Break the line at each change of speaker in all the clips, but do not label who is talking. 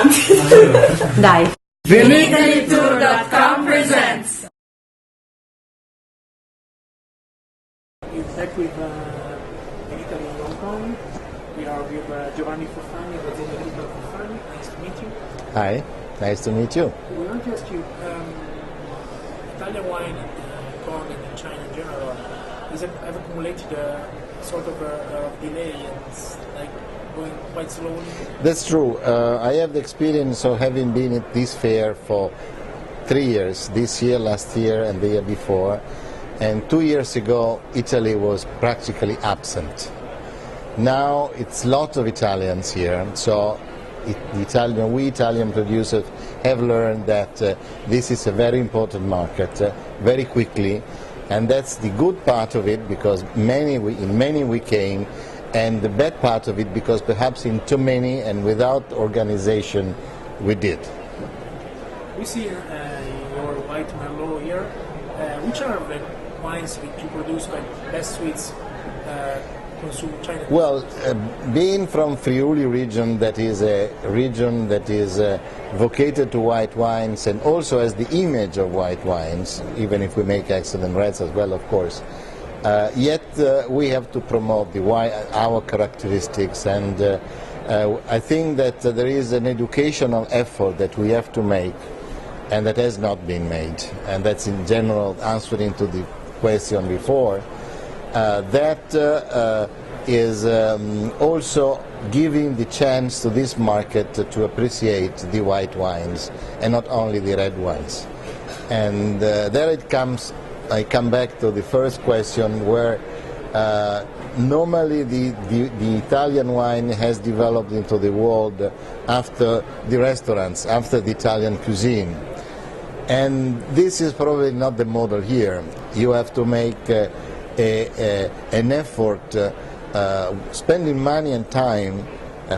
avanti.
Dai.
Vinitalytour.com presents.
We're back with Vinitaly in Hong Kong. We are with Giovanni Foffani, Vinitaly Foffani. Nice to meet you.
Hi, nice to meet you.
We want to ask you, Italian wine in Hong Kong and in China in general, have accumulated a sort of a delay and it's like going quite slowly?
That's true. I have the experience of having been at this fair for 3 years, this year, last year and the year before. And 2 years ago, Italy was practically absent. Now it's a lot of Italians here, so we Italian producers have learned that this is a very important market very quickly, and that's the good part of it, because in many we came, and the bad part of it because perhaps in too many and without organization we did.
We see your white Merlot here. Which are the wines that you produce, like best sweets consume China?
Well, being from Friuli region, that is a region that is vocated to white wines and also has the image of white wines, even if we make excellent reds as well, of course. Yet we have to promote our characteristics, and I think that there is an educational effort that we have to make, and that has not been made, and that's in general answering to the question before. That is also giving the chance to this market to appreciate the white wines and not only the red wines. And there it comes. I come back to the first question, where normally the Italian wine has developed into the world after the restaurants, after the Italian cuisine. And this is probably not the model here. You have to make an effort, spending money and time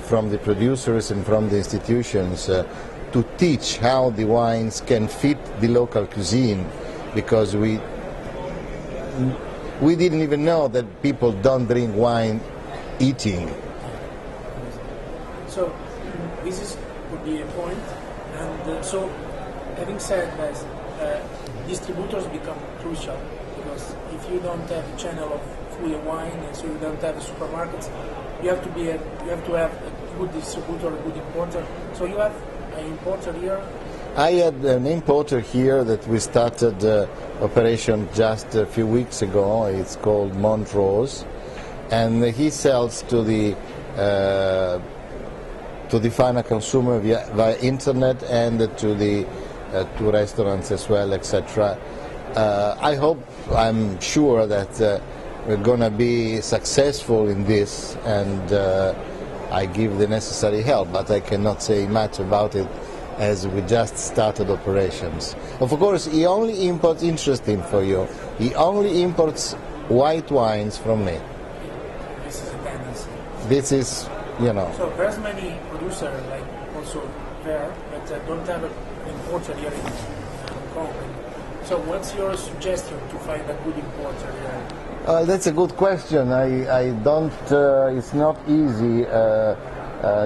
from the producers and from the institutions to teach how the wines can fit the local cuisine, because we didn't even know that people don't drink wine eating.
So this would be a point. And so, having said that, distributors become crucial, because if you don't have a channel of food and wine, and so you don't have supermarkets, you have to have a good distributor, a good importer. So you have an importer here.
I had an importer here that we started operation just a few weeks ago. It's called Montrose, and he sells to the final consumer via internet and to restaurants as well, etc. I'm sure that we're going to be successful in this, and I give the necessary help, but I cannot say much about it as we just started operations. Of course, he only imports, interesting for you, he only imports white wines from me.
This is a tendency.
This is, you know.
So there's many producers, like also there, that don't have an importer here in Hong Kong. So what's your suggestion to find a good importer here?
That's a good question. I don't, it's not easy.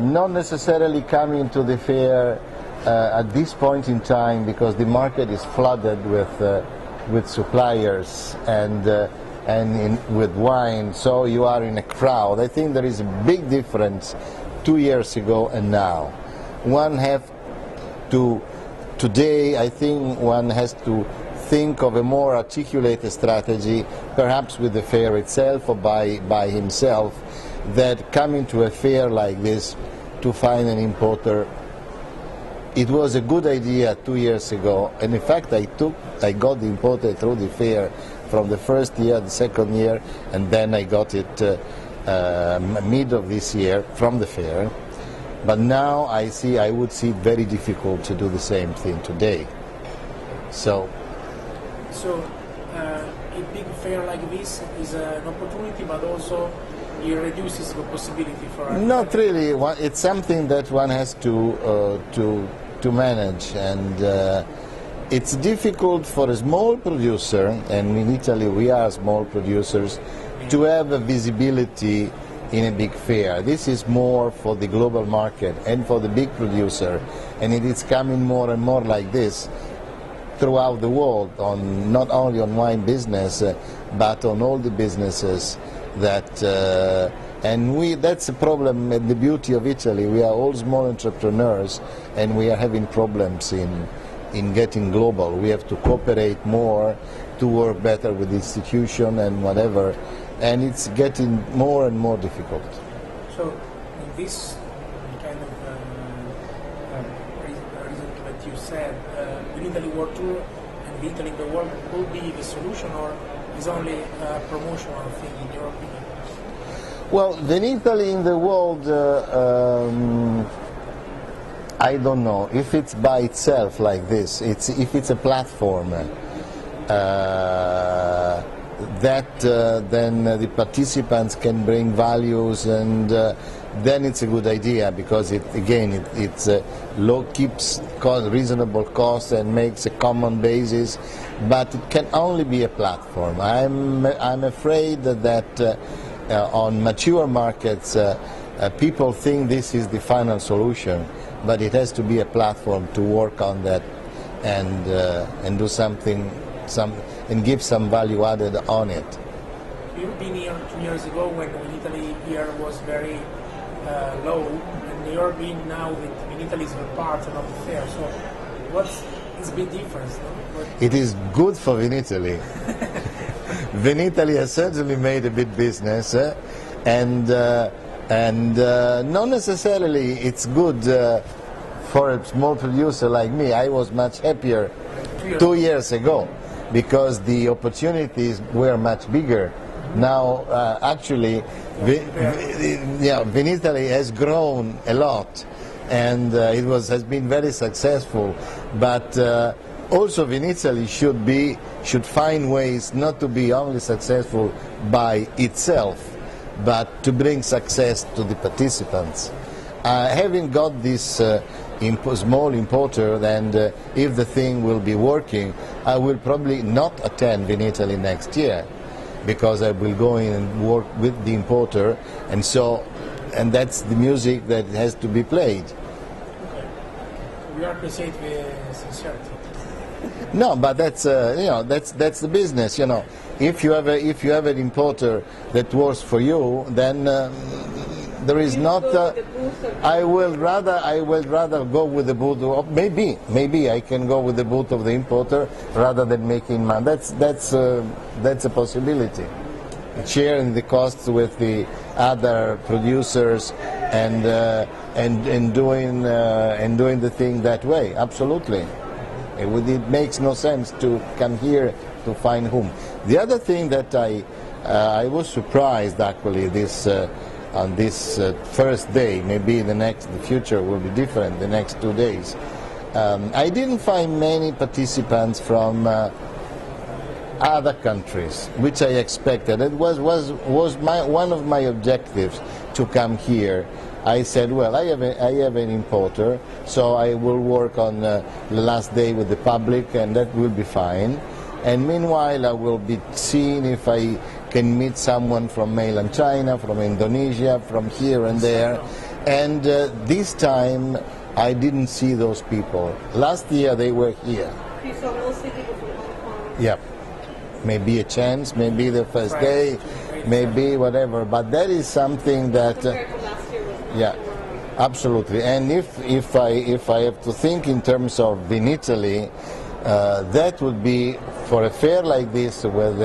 Not necessarily coming to the fair at this point in time, because the market is flooded with suppliers and with wine, so you are in a crowd. I think there is a big difference 2 years ago and now. Today I think one has to think of a more articulated strategy, perhaps with the fair itself or by himself, that coming to a fair like this to find an importer. It was a good idea 2 years ago, and in fact I got the importer through the fair from the first year, the second year, and then I got it mid of this year from the fair. But now I would see it very difficult to do the same thing today. So
a big fair like this is an opportunity, but also it reduces the possibility for...
Not really. It's something that one has to manage, and it's difficult for a small producer, and in Italy we are small producers, to have a visibility in a big fair. This is more for the global market and for the big producer, and it is coming more and more like this throughout the world, on not only on wine business, but on all the businesses that. That's the problem and the beauty of Italy. We are all small entrepreneurs, and we are having problems in getting global. We have to cooperate more to work better with the institution and whatever, and it's getting more and more difficult.
So, in this kind of reason that you said, Vinitaly World Tour and Vinitaly in the world will be the solution, or is only a promotional thing in your opinion?
Well, Vinitaly in the world, I don't know if it's by itself like this. If it's a platform then the participants can bring values, and then it's a good idea, because it keeps reasonable costs and makes a common basis. But it can only be a platform. I'm afraid that on mature markets, people think this is the final solution, but it has to be a platform to work on that and do something, and give some value added on it.
You've been here 2 years ago when Vinitaly here was very low, and you're being now with Vinitaly is a part of the fair. So what's the big difference? No?
It is good for Vinitaly. Vinitaly has certainly made a big business, and not necessarily it's good for a small producer like me. I was much happier 2 years ago, because the opportunities were much bigger. Now, actually, Vinitaly has grown a lot, and has been very successful. But also, Vinitaly should find ways not to be only successful by itself, but to bring success to the participants. Having got this small importer, and if the thing will be working, I will probably not attend Vinitaly next year, because I will go in and work with the importer, and that's the music that has to be played.
Okay. We appreciate the sincerity.
No, but that's that's the business. If you have an importer that works for you, then there is not. I will rather go with the booth. Maybe I can go with the booth of the importer rather than making money. That's a possibility. Sharing the costs with the other producers and doing the thing that way. Absolutely. It makes no sense to come here to find whom. The other thing that I was surprised actually on this first day, maybe the future will be different the next 2 days. I didn't find many participants from other countries, which I expected. It was one of my objectives to come here. I said, well, I have an importer, so I will work on the last day with the public, and that will be fine. And meanwhile, I will be seeing if I can meet someone from mainland China, from Indonesia, from here and there. And this time, I didn't see those people. Last year, they were here.
You saw mostly people from Hong Kong?
Yeah. Maybe a chance, maybe the first day, maybe whatever. But that is something that...
Compared to last year, was
yeah, absolutely. And if I have to think in terms of Vinitaly, that would be, for a fair like this, with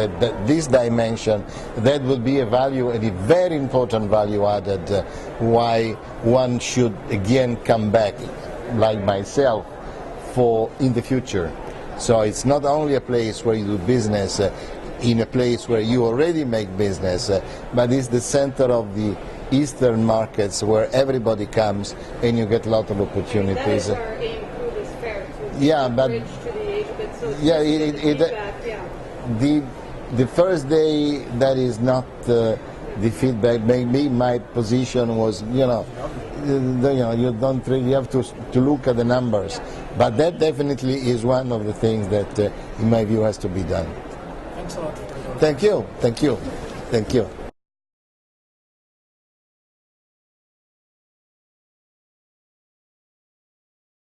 this dimension, that would be a value, and a very important value added, why one should again come back, like myself, in the future. So it's not only a place where you do business, in a place where you already make business, but it's the center of the Eastern markets where everybody comes and you get a lot of opportunities.
That is our aim through this fair, to
Yeah, but
bridge to the Asia bit. So
yeah, the first day, that is not the feedback. Maybe my position was, you don't really have to look at the numbers, but that definitely is one of the things that, in my view, has to be done.
Thanks a lot.
Thank you.